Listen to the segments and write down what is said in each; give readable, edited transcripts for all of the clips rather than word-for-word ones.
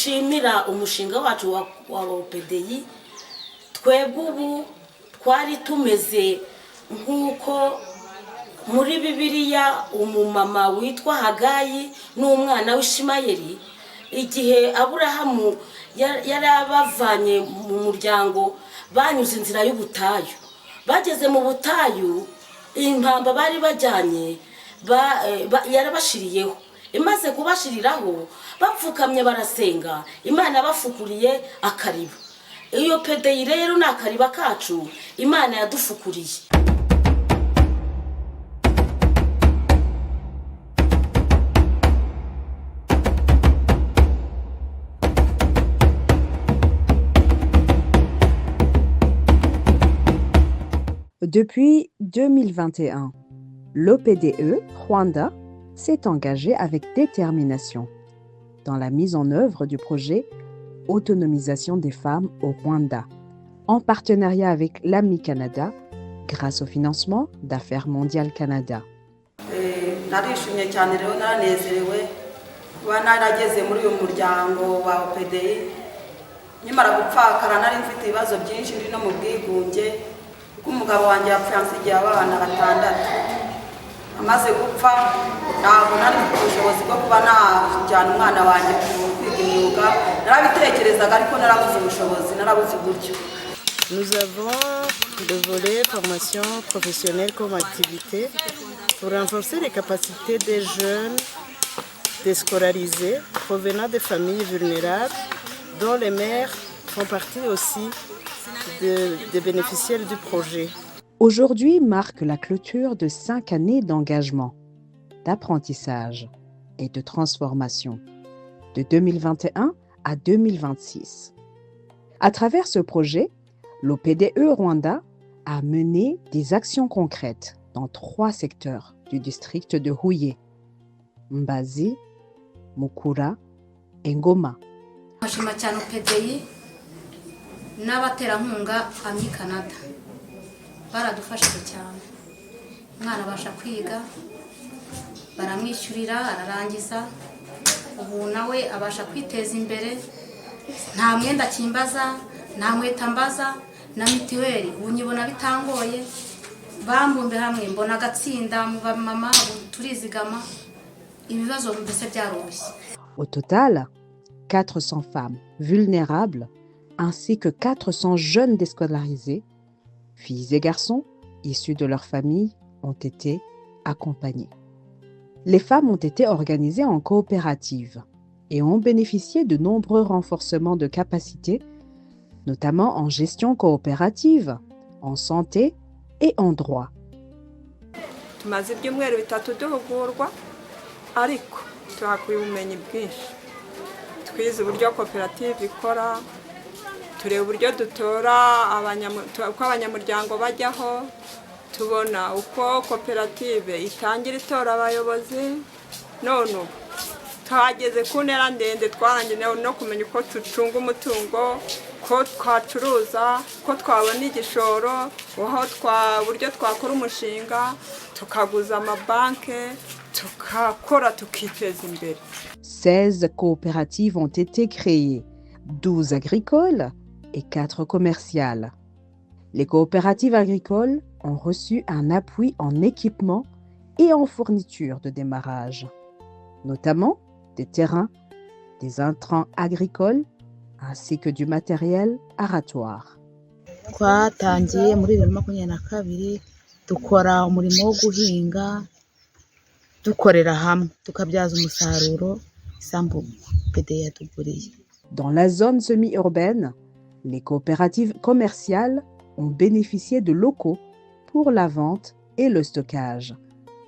dushimira umushinga wacu wa OPDI. Twebwe ubu twari tumeze nk'uko muri Bibiliya umumama witwa Hagayi n'umwana w'Ishimayeli, igihe Aburahamu yari abavanye mu muryango, banyuze inzira y'ubutayu. Bageze mu butayu, impamba bari bajyanye yarabashiriyeho. Imaze kubashiriraho, bapfukamye barasenga, Imana bafukuriye akariba. Iyo PDI rero nakariba kacu Imana yadufukuriye. Depuis 2021, l'OPDE Rwanda s'est engagé avec détermination dans la mise en œuvre du projet Autonomisation des femmes au Rwanda, en partenariat avec l'AMI Canada, grâce au financement d'Affaires mondiales Canada. Narishimye cyane rero naranezerewe kuba narageze muri uyu muryango wa OPDI. Nyamara gupfakara nari mfite ibibazo byinshi ndi no mu bwigunge, kuko umugabo wanjye yapfuye ansigiye abana 6. Amaze gupfa ntabwo nari mfite ubushobozi bwo kuba najyana umwana wanjye kwiga imyuga. Narabitekerezaga ariko narabuze ubushobozi, narabuze uburyo. Nous avons le volet formation professionnelle comme activité pour renforcer les capacités des jeunes déscolarisés provenant des familles vulnérables, dont les mères font partie aussi des bénéficiaires du projet. Aujourd'hui marque la clôture de 5 années d'engagement, d'apprentissage et de transformation, de 2021 à 2026. À travers ce projet, l'OPDE Rwanda a mené des actions concrètes dans 3 secteurs du district de Huye, Mbazi, Mukura et Ngoma. Ashima cyane OPDI n'abaterankunga AMI Canada baradufashije cyane. Umwana abasha kwiga, baramwishyurira ararangiza, ubu nawe abasha kwiteza imbere, nta mwenda kimbaza, nta mweta mbaza, na mitiweli ubu nyibona bitangoye. Bambumbe hamwe mbona agatsinda mu bamama turizigama, ibibazo mbese byaroroshye. Au total, 400 femmes vulnérables ainsi que 400 jeunes déscolarisés, filles et garçons issus de leur famille, ont été accompagnés. Les femmes ont été organisées en coopératives et ont bénéficié de nombreux renforcements de capacités, notamment en gestion coopérative, en santé et en droit. Tumaze ibyumweru 3 duhugurwa, ariko tuhakuye ubumenyi bwinshi. Twize uburyo koperative ikora, tureba uburyo dutora uko abanyamuryango bajyaho, tubona uko koperative itangira itora abayobozi. None twageze ku ntera ndende, twarangiye no kumenya uko ducunga umutungo, ko twacuruza, ko twabona igishoro, uburyo twakora umushinga, tukaguza amabanke, tukakora tukiteza imbere. 16 coopératives ont été créées, 12 agricoles et 4 commerciales. Les coopératives agricoles ont reçu un appui en équipement et en fourniture de démarrage, notamment des terrains, des intrants agricoles ainsi que du matériel aratoire. Twatangiye muri 2022 dukora umurimo wo guhinga, dukorera hamwe tukabyaza umusaruro isambu PDI yatuguriye. Dans la zone semi-urbaine, les coopératives commerciales ont bénéficié de locaux pour la vente et le stockage,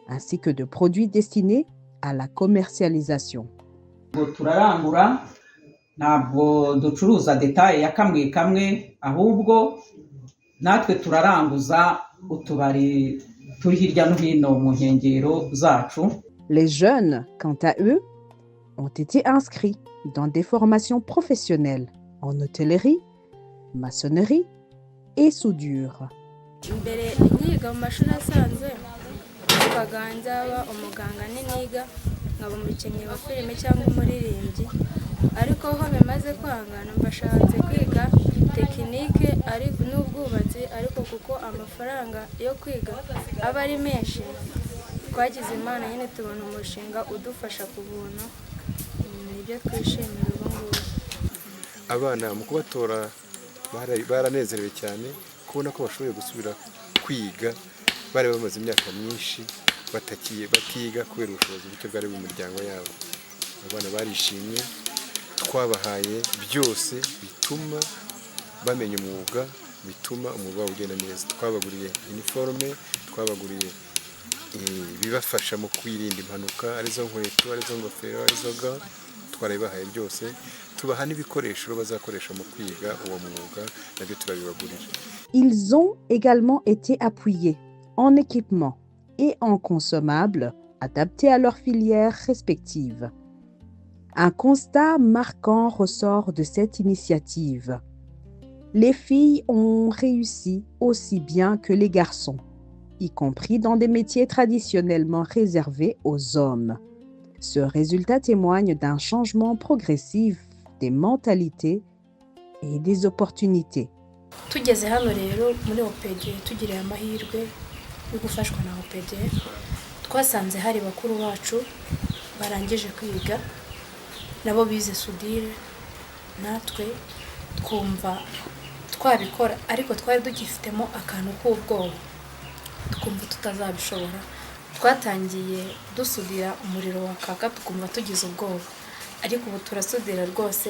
ainsi que de produits destinés à la commercialisation. Turarangura ntabwo ducuruza detail ya kamwe kamwe, ahubwo natwe turaranguza utubari turi hirya no hino mu nkengero zacu. Les jeunes, quant à eux, ont été inscrits dans des formations professionnelles en hôtellerie, maçonnerie et soudure. Mbere niga mu mashuri asanzwe, tukaganza umuganga niga nkaba umukinnyi wa filime cyangwa umuririmbyi, ariko aho bimaze kwanga numva ashatse kwiga tekinike ariko n'ubwubatsi, ariko kuko amafaranga yo kwiga aba ari menshi, twagize imana nyine tubona umushinga udufasha ku buntu, nibyo twishimira ubu ngubu. Abana mu kubatora baranezerewe cyane kubona ko bashoboye gusubira kwiga, bari bamaze imyaka myinshi batiga kubera ubushobozi buke bwari mu miryango yabo. Abana barishimye, twabahaye byose bituma bamenya umwuga, bituma umwuga wabo ugenda neza. Twabaguriye iniforume, twabaguriye ibibafasha mu kwirinda impanuka, arizo nkweto, arizo ngofero, arizo ga, twarabibahaye byose, tubaha n'ibikoresho bazakoresha mu kwiga uwo mwuga, nabyo turabibagurira. Ils ont également été appuyés en équipement et en consommables adaptés à leurs filières respectives. Un constat marquant ressort de cette initiative. Les filles ont réussi aussi bien que les garçons, y compris dans des métiers traditionnellement réservés aux hommes. Ce résultat témoigne d'un changement progressif des mentalités et des opportunités. Tugeze hano rero muri OPD tugiriye amahirwe yo gufashwa na OPD, twasanze hari bakuru bacu barangije kwiga nabo bize sudire, natwe twumva twabikora, ariko twari dugifitemo akantu k'ubwoba, twumva tutazabishobora. Twatangiye dusudira umuriro wa kaka, tukumva tugize ubwoba, ariko ubu turasudira rwose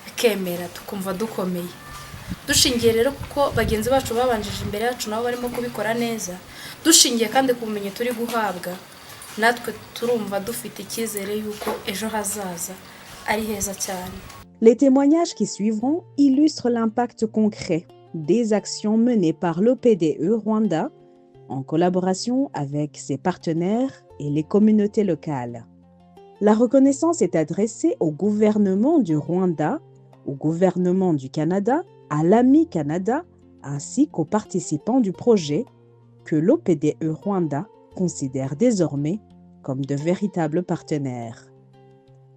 bikemera, tukumva dukomeye. Dushingiye rero kuko bagenzi bacu babanjije imbere yacu nabo barimo kubikora neza, dushingiye kandi ku bumenyi turi guhabwa, natwe turumva dufite icyizere yuko ejo hazaza ari heza cyane. Les témoignages qui suivront illustrent l'impact concret des actions menées par l'OPDE Rwanda en collaboration avec ses partenaires et les communautés locales. La reconnaissance est adressée au gouvernement du Rwanda, au gouvernement du Canada, à l'AMI Canada, ainsi qu'aux participants du projet que l'OPDE Rwanda considère désormais comme de véritables partenaires.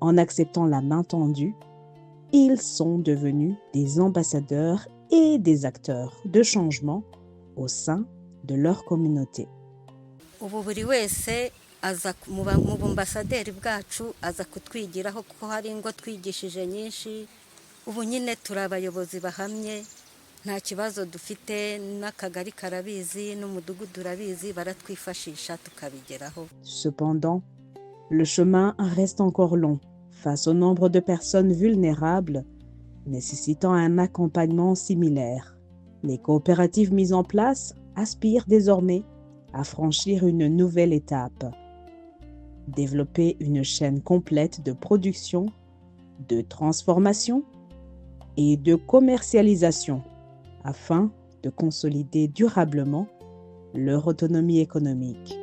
En acceptant la main tendue, ils sont devenus des ambassadeurs et des acteurs de changement au sein de leur communauté. Ubu buri wese aza mu bambasaderi bwacu aza kutwigiraho kuko hari ngo twigishije nyinshi. Ubu nyine turi abayobozi bahamye, nta kibazo dufite, n'akagari karabizi n'umudugudu urabizi, baratwifashisha tukabigeraho. Cependant, le chemin reste encore long face au nombre de personnes vulnérables nécessitant un accompagnement similaire. Les coopératives mises en place aspirent désormais à franchir une nouvelle étape, développer une chaîne complète de production, de transformation et de commercialisation afin de consolider durablement leur autonomie économique.